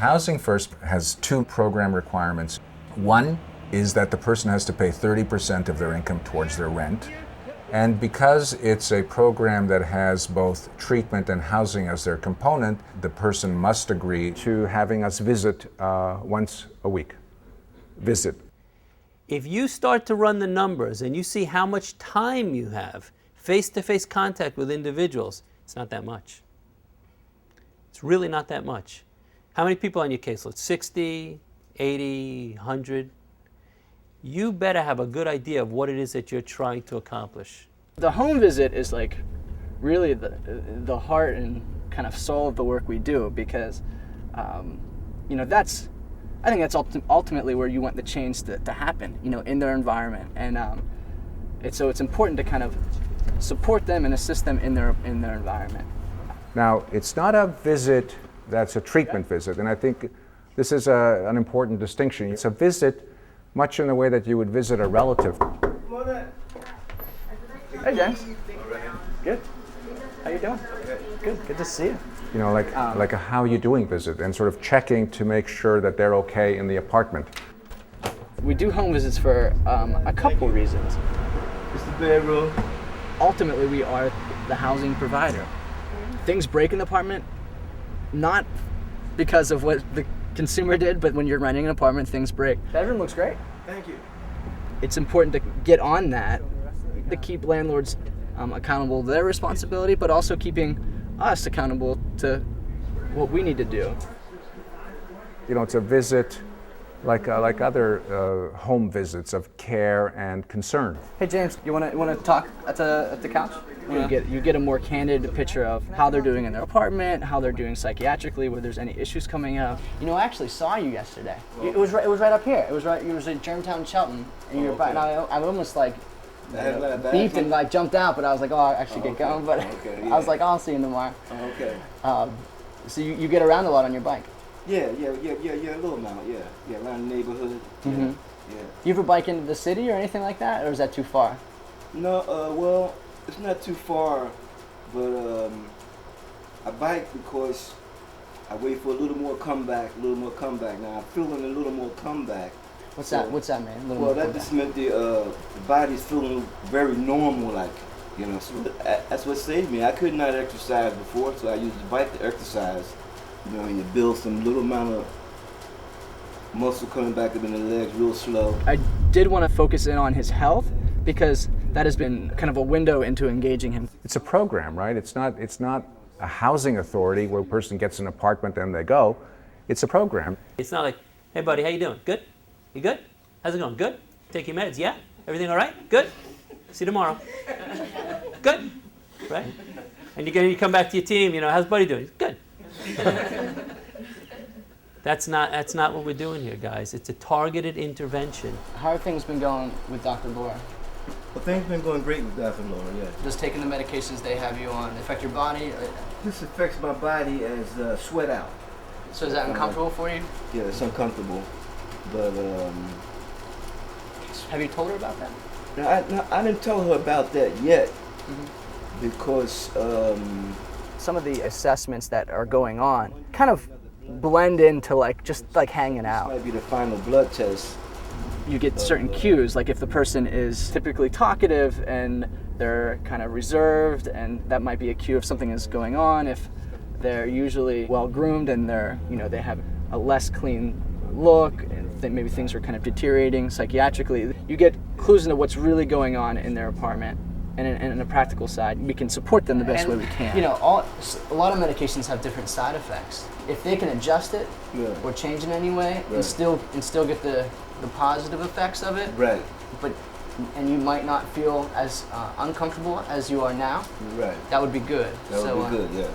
Housing First has two program requirements. One is that the person has to pay 30% of their income towards their rent. And because it's a program that has both treatment and housing as their component, the person must agree to having us visit once a week. Visit. If you start to run the numbers and you see how much time you have face-to-face contact with individuals, it's not that much. It's really not that much. How many people on your caseload? 60, 80, 100? You better have a good idea of what it is that you're trying to accomplish. The home visit is like really the heart and kind of soul of the work we do, because you know, I think that's ultimately where you want the change to happen, you know, in their environment. And so it's important to kind of support them and assist them in their environment. Now, it's not a visit that's a treatment visit, and I think this is an important distinction. It's a visit much in the way that you would visit a relative. Hey, James. Good. How you doing? Good. Good to see you. You know, like a how you doing visit, and sort of checking to make sure that they're okay in the apartment. We do home visits for a couple reasons. It's the bedroom. Ultimately, we are the housing provider. Things break in the apartment, not because of what the consumer did, but when you're renting an apartment, things break. Bedroom looks great. Thank you. It's important to get on that, to keep landlords accountable to their responsibility, but also keeping us accountable to what we need to do. You know, it's a visit like other home visits of care and concern. Hey James, you want to talk at the couch? You get a more candid picture of how they're doing in their apartment, how they're doing psychiatrically, where there's any issues coming up. You know, I actually saw you yesterday. It was right up here. It was in Germantown, Shelton, and you were by. Now I almost like beeped and like jumped out, but I was like, oh, I actually get going. But I was like, oh, I'll see you tomorrow. Okay. So you get around a lot on your bike. Yeah, a little amount, yeah, around the neighborhood. Mm-hmm. Yeah. You ever bike into the city or anything like that, or is that too far? No, well, it's not too far, but I bike because I wait for a little more comeback. Now I'm feeling a little more comeback. What's that, man? Well, that just meant the body's feeling very normal, like, you know. So that's what saved me. I could not exercise before, so I used the bike to exercise. You know, you build some little amount of muscle coming back up in the legs real slow. I did want to focus in on his health because that has been kind of a window into engaging him. It's a program, right? It's not a housing authority where a person gets an apartment and they go. It's a program. It's not like, hey buddy, how you doing? Good? You good? How's it going? Good? Take your meds, yeah? Everything all right? Good? See you tomorrow. Good? Right? And you come back to your team, you know, how's buddy doing? Good. That's not what we're doing here, guys. It's a targeted intervention. How have things been going with Dr. Laura? Well, things been going great with Dr. Laura, yeah. Does taking the medications they have you on affect your body? This affects my body as sweat out. So is that uncomfortable for you? Yeah, it's uncomfortable. But have you told her about that? No, I didn't tell her about that yet, because some of the assessments that are going on kind of blend into just hanging out. This might be the final blood test. You get certain cues, like if the person is typically talkative and they're kind of reserved, and that might be a cue if something is going on. If they're usually well groomed and they have a less clean look, and maybe things are kind of deteriorating psychiatrically. You get clues into what's really going on in their apartment. And in a practical side, we can support them the best way we can. You know, a lot of medications have different side effects. If they can adjust it or change in any way, and still get the positive effects of it, right? And you might not feel as uncomfortable as you are now. Right. That would be good. That would be good. Yeah.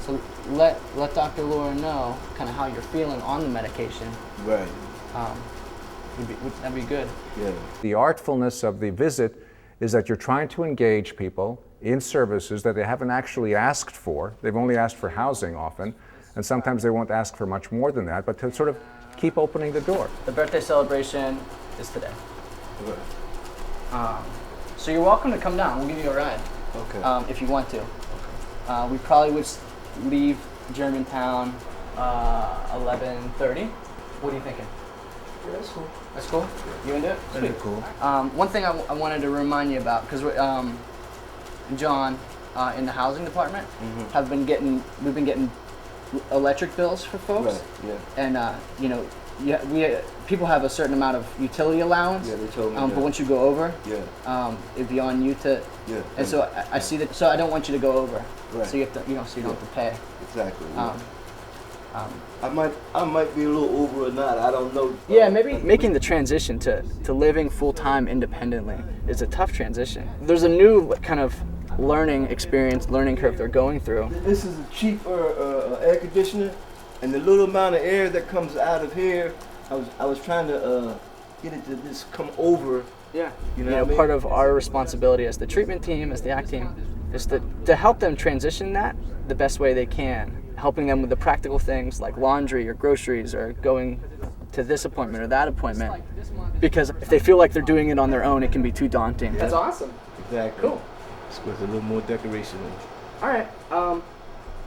So let Dr. Laura know kind of how you're feeling on the medication. Right. That'd be good. Yeah. The artfulness of the visit is that you're trying to engage people in services that they haven't actually asked for. They've only asked for housing often, and sometimes they won't ask for much more than that, but to sort of keep opening the door. The birthday celebration is today. Okay. So you're welcome to come down. We'll give you a ride. Okay. If you want to. Okay. We probably would leave Germantown 11:30. What are you thinking? Yeah, that's cool. That's cool? You into it? That'd be cool. One thing I wanted to remind you about, because John in the housing department we've been getting electric bills for folks. Right, yeah. And people have a certain amount of utility allowance. Yeah, they told me But that. once you go over, Yeah. it'd be on you to. Yeah. And so I see that. So I don't want you to go over. Right. So you have to, so you don't have to pay. Exactly. Yeah. Um, I might be a little over or not. I don't know. Yeah, maybe making the transition to living full-time independently is a tough transition. There's a new kind of learning curve they're going through. This is a cheaper air conditioner, and the little amount of air that comes out of here, I was trying to get it to just come over. Yeah. You know what I mean? Part of our responsibility as the treatment team, as the ACT team, is to help them transition that the best way they can. Helping them with the practical things like laundry or groceries or going to this appointment or that appointment. Because if they feel like they're doing it on their own, it can be too daunting. That's awesome. Exactly. Cool. Just with a little more decoration. All right.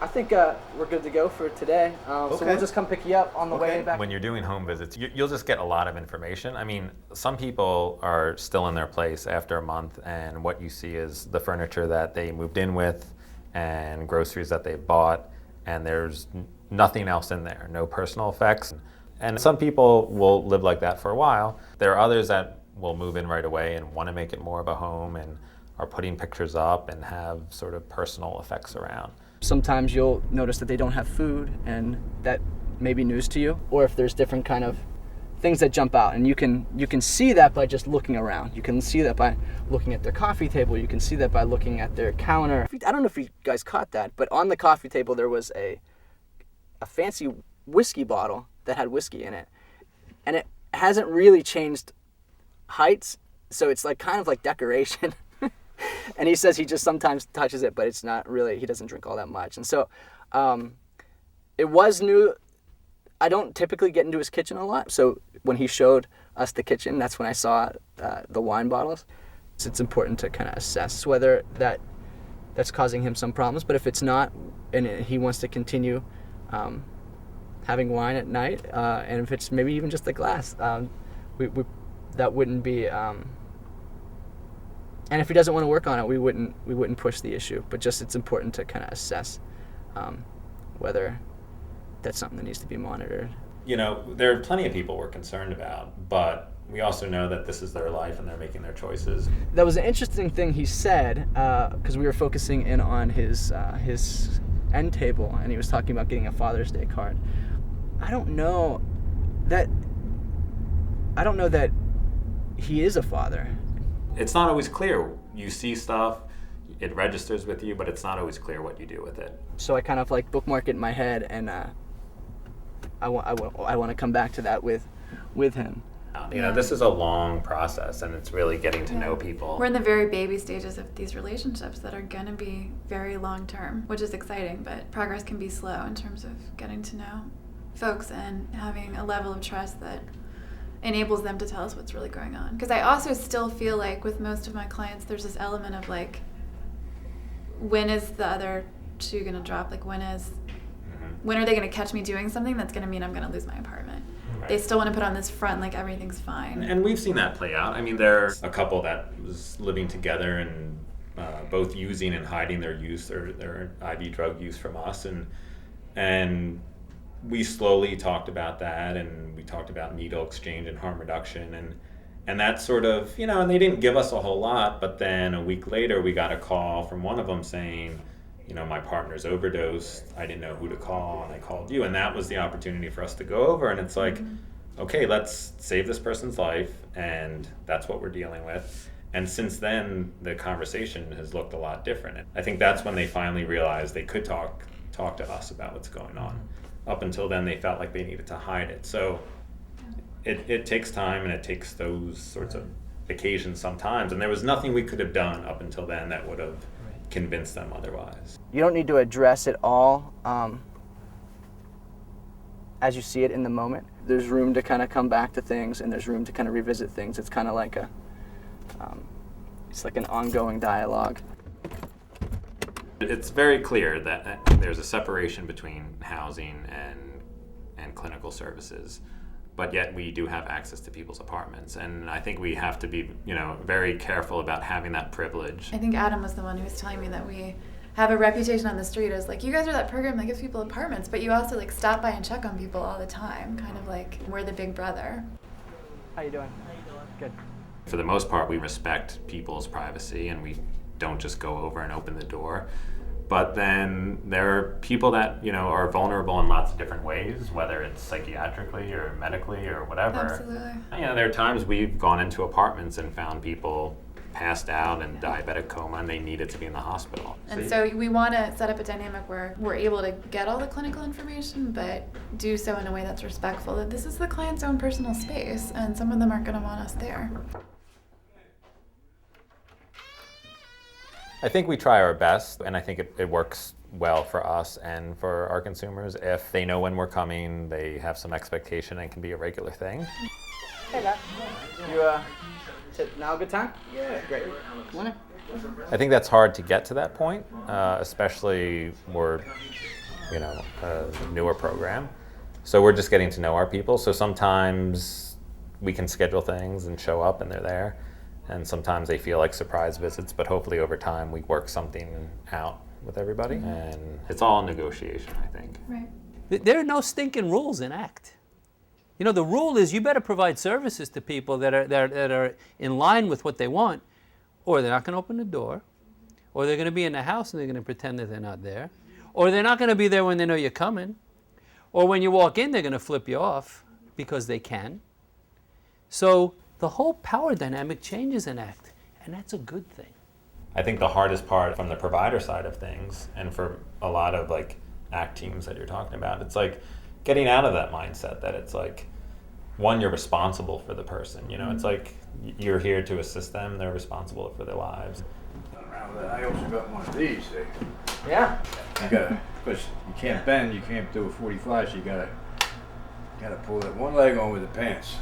I think we're good to go for today. So Okay. we'll just come pick you up on the way Okay. back. When you're doing home visits, you'll just get a lot of information. I mean, some people are still in their place after a month, and what you see is the furniture that they moved in with and groceries that they bought, and there's nothing else in there, no personal effects. And some people will live like that for a while. There are others that will move in right away and want to make it more of a home and are putting pictures up and have sort of personal effects around. Sometimes you'll notice that they don't have food, and that may be news to you. Or if there's different kind of things that jump out, and you can see that by just looking around. You can see that by looking at their coffee table. You can see that by looking at their counter. I don't know if you guys caught that, but on the coffee table there was a fancy whiskey bottle that had whiskey in it, and it hasn't really changed heights, so it's like kind of like decoration. And he says he just sometimes touches it, but it's not really, he doesn't drink all that much. And so it was new. I don't typically get into his kitchen a lot, so when he showed us the kitchen, that's when I saw the wine bottles. So it's important to kind of assess whether that's causing him some problems, but if it's not, and he wants to continue having wine at night, and if it's maybe even just a glass, that wouldn't be... And if he doesn't want to work on it, we wouldn't push the issue. But just it's important to kind of assess whether that's something that needs to be monitored. You know, there are plenty of people we're concerned about, but we also know that this is their life and they're making their choices. That was an interesting thing he said, because we were focusing in on his end table, and he was talking about getting a Father's Day card. I don't know that he is a father. It's not always clear. You see stuff, it registers with you, but it's not always clear what you do with it. So I kind of like bookmark it in my head, and I want to come back to that with him. You know, this is a long process, and it's really getting to know people. We're in the very baby stages of these relationships that are going to be very long term, which is exciting, but progress can be slow in terms of getting to know folks and having a level of trust that enables them to tell us what's really going on. Because I also still feel like with most of my clients, there's this element of like, when is the other shoe going to drop? Like, when are they going to catch me doing something that's going to mean I'm going to lose my apartment? Right. They still want to put on this front like everything's fine. And we've seen that play out. I mean, there's a couple that was living together and both using and hiding their use, their IV drug use from us, and we slowly talked about that, and we talked about needle exchange and harm reduction, and that sort of, you know, and they didn't give us a whole lot, but then a week later we got a call from one of them saying, you know, my partner's overdosed, I didn't know who to call, and I called you, and that was the opportunity for us to go over, and it's like, okay, let's save this person's life, and that's what we're dealing with. And since then, the conversation has looked a lot different. I think that's when they finally realized they could talk to us about what's going on. Up until then, they felt like they needed to hide it. So it takes time, and it takes those sorts of occasions sometimes. And there was nothing we could have done up until then that would have convinced them otherwise. You don't need to address it all as you see it in the moment. There's room to kind of come back to things, and there's room to kind of revisit things. It's kind of like it's like an ongoing dialogue. It's very clear that there's a separation between housing and and clinical services, but yet we do have access to people's apartments. And I think we have to be, very careful about having that privilege. I think Adam was the one who was telling me that we have a reputation on the street as like, you guys are that program that gives people apartments, but you also like stop by and check on people all the time, kind of like we're the big brother. How you doing? Good. For the most part, we respect people's privacy and we don't just go over and open the door. But then there are people that, are vulnerable in lots of different ways, whether it's psychiatrically or medically or whatever. Absolutely. There are times we've gone into apartments and found people passed out in diabetic coma and they needed to be in the hospital. And so we want to set up a dynamic where we're able to get all the clinical information, but do so in a way that's respectful, that this is the client's own personal space, and some of them aren't going to want us there. I think we try our best, and I think it works well for us and for our consumers. If they know when we're coming, they have some expectation and it can be a regular thing. Hey, Doc. Is it now a good time? Yeah. Great. Come on in. I think that's hard to get to that point, especially we're, a newer program. So we're just getting to know our people. So sometimes we can schedule things and show up and they're there. And sometimes they feel like surprise visits, but hopefully over time we work something out with everybody. And it's all negotiation, I think. Right. There are no stinking rules in ACT. The rule is you better provide services to people that are in line with what they want, or they're not going to open the door, or they're going to be in the house and they're going to pretend that they're not there, or they're not going to be there when they know you're coming, or when you walk in they're going to flip you off because they can. So the whole power dynamic changes in ACT, and that's a good thing. I think the hardest part from the provider side of things, and for a lot of ACT teams that you're talking about, it's getting out of that mindset that it's one, you're responsible for the person. It's you're here to assist them, they're responsible for their lives. I also got one of these. Yeah. Because you can't bend, you can't do a 45, so you gotta pull that one leg on with the pants.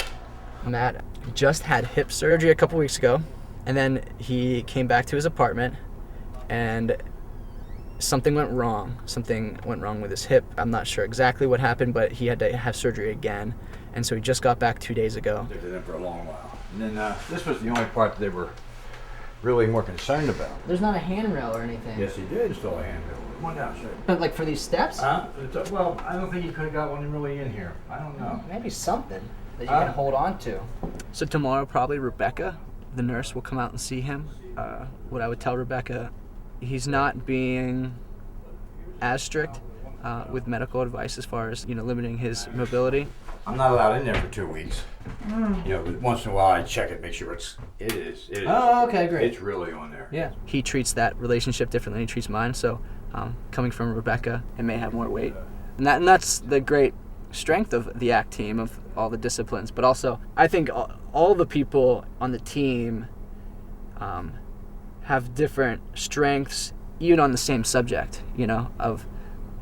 Matt just had hip surgery a couple weeks ago, and then he came back to his apartment, and something went wrong. Something went wrong with his hip. I'm not sure exactly what happened, but he had to have surgery again, and so he just got back 2 days ago. They did it for a long while. And then this was the only part that they were really more concerned about. There's not a handrail or anything. Yes, he did install a handrail. Come on down, sir. But for these steps? Well, I don't think he could have got one really in here. I don't know. Maybe something that you can hold on to. So tomorrow, probably Rebecca, the nurse, will come out and see him. What I would tell Rebecca, he's not being as strict with medical advice as far as limiting his mobility. I'm not allowed in there for 2 weeks. But once in a while I check it, make sure it is. Oh, okay, great. It's really on there. Yeah. He treats that relationship differently than he treats mine. So coming from Rebecca, it may have more weight. And that's the great strength of the ACT team, of all the disciplines. But also, I think all the people on the team have different strengths, even on the same subject, of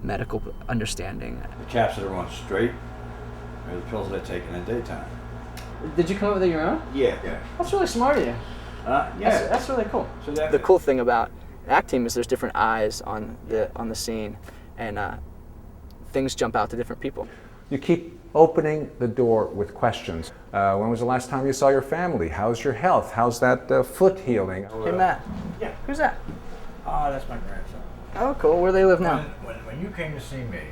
medical understanding. The caps that are on straight are the pills that I take in the daytime. Did you come up with your own? Yeah. That's really smart of you. Yeah. That's really cool. So The cool thing about an ACT team is there's different eyes on the scene, and things jump out to different people. You keep opening the door with questions. When was the last time you saw your family? How's your health? How's that foot healing? Hey, Matt. Yeah. Who's that? Oh, that's my grandson. Oh, cool. Where do they live now? When you came to see me,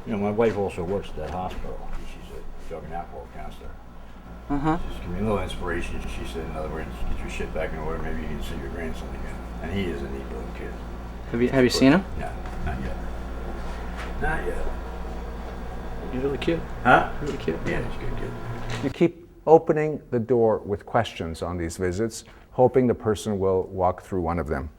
my wife also works at that hospital. She's a drug and alcohol counselor. Just give me a little inspiration. She said, in other words, get your shit back in order. Maybe you can see your grandson again. And he is a neat little kid. Have you seen him? No, not yet. Not yet. He's really cute. Huh? Really cute. Yeah, he's a good kid. You keep opening the door with questions on these visits, hoping the person will walk through one of them.